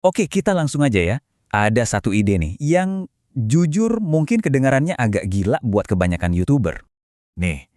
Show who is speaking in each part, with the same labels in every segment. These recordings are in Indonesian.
Speaker 1: Oke, kita langsung aja ya. Ada satu ide nih, yang jujur mungkin kedengarannya agak gila buat kebanyakan YouTuber.
Speaker 2: Nih,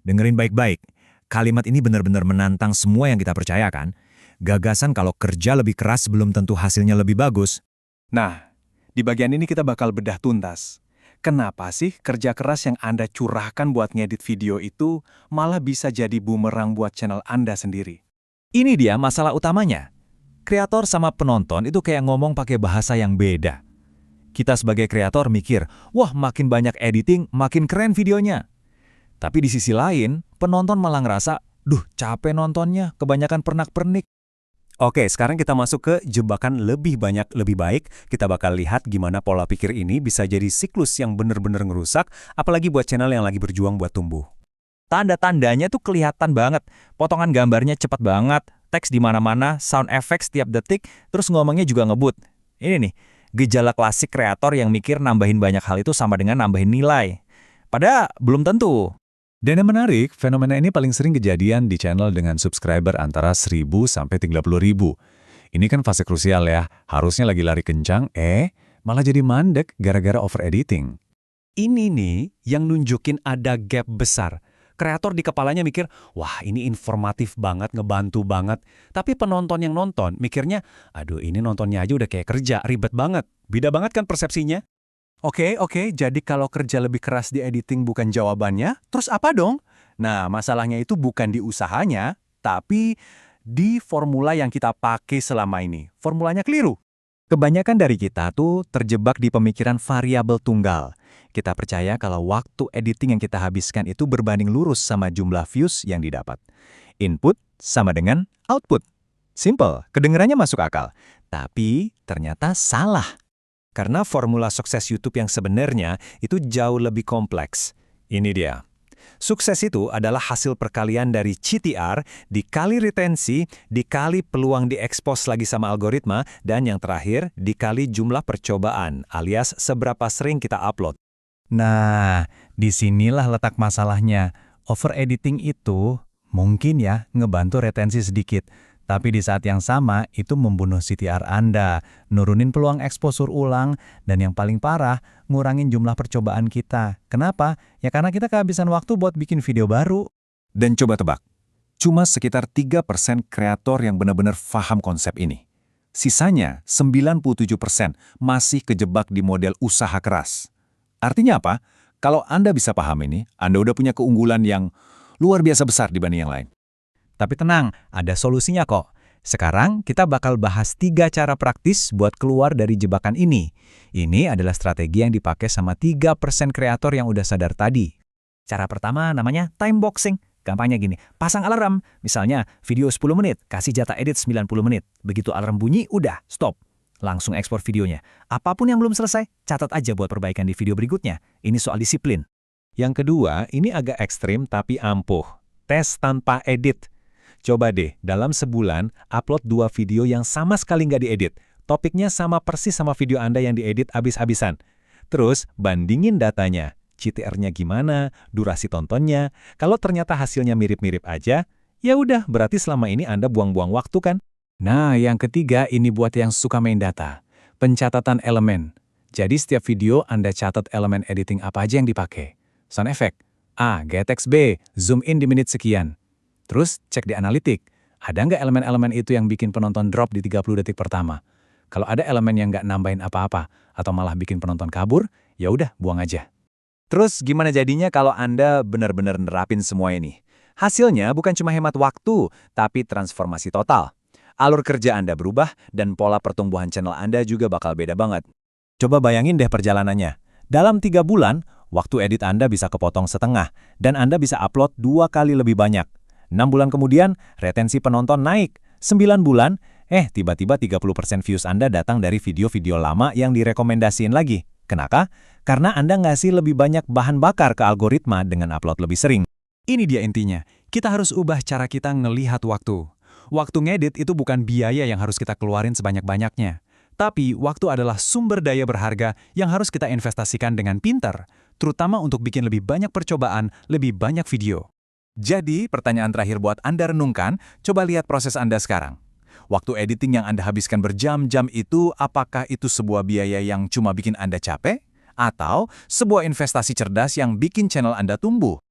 Speaker 2: dengerin baik-baik. Kalimat ini benar-benar menantang semua yang kita percayakan. Gagasan kalau kerja lebih keras belum tentu hasilnya lebih bagus.
Speaker 3: Nah, di bagian ini kita bakal bedah tuntas. Kenapa sih kerja keras yang Anda curahkan buat ngedit video itu malah bisa jadi bumerang buat channel Anda sendiri?
Speaker 2: Ini dia masalah utamanya. Kreator sama penonton itu kayak ngomong pakai bahasa yang beda. Kita sebagai kreator mikir, wah makin banyak editing, makin keren videonya. Tapi di sisi lain, penonton malah ngerasa, duh capek nontonnya, kebanyakan pernak-pernik.
Speaker 4: Oke, sekarang kita masuk ke jebakan lebih banyak lebih baik. Kita bakal lihat gimana pola pikir ini bisa jadi siklus yang bener-bener ngerusak, apalagi buat channel yang lagi berjuang buat tumbuh.
Speaker 1: Tanda-tandanya tuh kelihatan banget. Potongan gambarnya cepat banget, teks di mana-mana, sound effects setiap detik, terus ngomongnya juga ngebut. Ini nih, gejala klasik kreator yang mikir nambahin banyak hal itu sama dengan nambahin nilai. Padahal belum tentu.
Speaker 5: Dan yang menarik, fenomena ini paling sering kejadian di channel dengan subscriber antara 1.000 sampai 30.000. Ini kan fase krusial ya, harusnya lagi lari kencang, malah jadi mandek gara-gara over editing.
Speaker 4: Ini nih yang nunjukin ada gap besar. Kreator di kepalanya mikir, wah ini informatif banget, ngebantu banget. Tapi penonton yang nonton mikirnya, aduh ini nontonnya aja udah kayak kerja, ribet banget. Beda banget kan persepsinya?
Speaker 3: Oke, jadi kalau kerja lebih keras di editing bukan jawabannya, terus apa dong? Nah, masalahnya itu bukan di usahanya, tapi di formula yang kita pakai selama ini. Formulanya keliru.
Speaker 2: Kebanyakan dari kita tuh terjebak di pemikiran variabel tunggal. Kita percaya kalau waktu editing yang kita habiskan itu berbanding lurus sama jumlah views yang didapat. Input sama dengan output. Simple, kedengarannya masuk akal. Tapi ternyata salah. Karena formula sukses YouTube yang sebenarnya itu jauh lebih kompleks. Ini dia. Sukses itu adalah hasil perkalian dari CTR dikali retensi, dikali peluang diekspos lagi sama algoritma, dan yang terakhir dikali jumlah percobaan alias seberapa sering kita upload.
Speaker 5: Nah, disinilah letak masalahnya. Over editing itu mungkin ya ngebantu retensi sedikit, tapi di saat yang sama itu membunuh CTR Anda, nurunin peluang eksposur ulang, dan yang paling parah, ngurangin jumlah percobaan kita. Kenapa? Ya karena kita kehabisan waktu buat bikin video baru.
Speaker 2: Dan coba tebak, cuma sekitar 3% kreator yang benar-benar paham konsep ini. Sisanya, 97% masih kejebak di model usaha keras. Artinya apa? Kalau Anda bisa paham ini, Anda udah punya keunggulan yang luar biasa besar dibanding yang lain.
Speaker 5: Tapi tenang, ada solusinya kok. Sekarang kita bakal bahas 3 cara praktis buat keluar dari jebakan ini. Ini adalah strategi yang dipakai sama 3% kreator yang udah sadar tadi. Cara pertama namanya time boxing. Gampangnya gini, pasang alarm. Misalnya video 10 menit, kasih jatah edit 90 menit. Begitu alarm bunyi, udah, stop. Langsung ekspor videonya. Apapun yang belum selesai, catat aja buat perbaikan di video berikutnya. Ini soal disiplin.
Speaker 4: Yang kedua, ini agak ekstrim tapi ampuh. Tes tanpa edit. Coba deh, dalam sebulan, upload 2 video yang sama sekali nggak diedit. Topiknya sama persis sama video Anda yang diedit abis-abisan. Terus, bandingin datanya. CTR-nya gimana, durasi tontonnya. Kalau ternyata hasilnya mirip-mirip aja, ya udah, berarti selama ini Anda buang-buang waktu kan?
Speaker 5: Nah, yang ketiga ini buat yang suka main data. Pencatatan elemen. Jadi setiap video Anda catat elemen editing apa aja yang dipakai. Sound effect. A, GTX B, zoom in di menit sekian. Terus cek di analitik, ada nggak elemen-elemen itu yang bikin penonton drop di 30 detik pertama? Kalau ada elemen yang nggak nambahin apa-apa, atau malah bikin penonton kabur, ya udah buang aja.
Speaker 2: Terus gimana jadinya kalau Anda benar-benar nerapin semua ini? Hasilnya bukan cuma hemat waktu, tapi transformasi total. Alur kerja Anda berubah, dan pola pertumbuhan channel Anda juga bakal beda banget. Coba bayangin deh perjalanannya. Dalam 3 bulan, waktu edit Anda bisa kepotong setengah, dan Anda bisa upload 2 kali lebih banyak. 6 bulan kemudian, retensi penonton naik. 9 bulan, tiba-tiba 30% views Anda datang dari video-video lama yang direkomendasiin lagi. Kenapa? Karena Anda ngasih lebih banyak bahan bakar ke algoritma dengan upload lebih sering.
Speaker 5: Ini dia intinya, kita harus ubah cara kita ngelihat waktu. Waktu ngedit itu bukan biaya yang harus kita keluarin sebanyak-banyaknya. Tapi waktu adalah sumber daya berharga yang harus kita investasikan dengan pintar, terutama untuk bikin lebih banyak percobaan, lebih banyak video.
Speaker 2: Jadi, pertanyaan terakhir buat Anda renungkan, coba lihat proses Anda sekarang.
Speaker 3: Waktu editing yang Anda habiskan berjam-jam itu, apakah itu sebuah biaya yang cuma bikin Anda capek? Atau sebuah investasi cerdas yang bikin channel Anda tumbuh?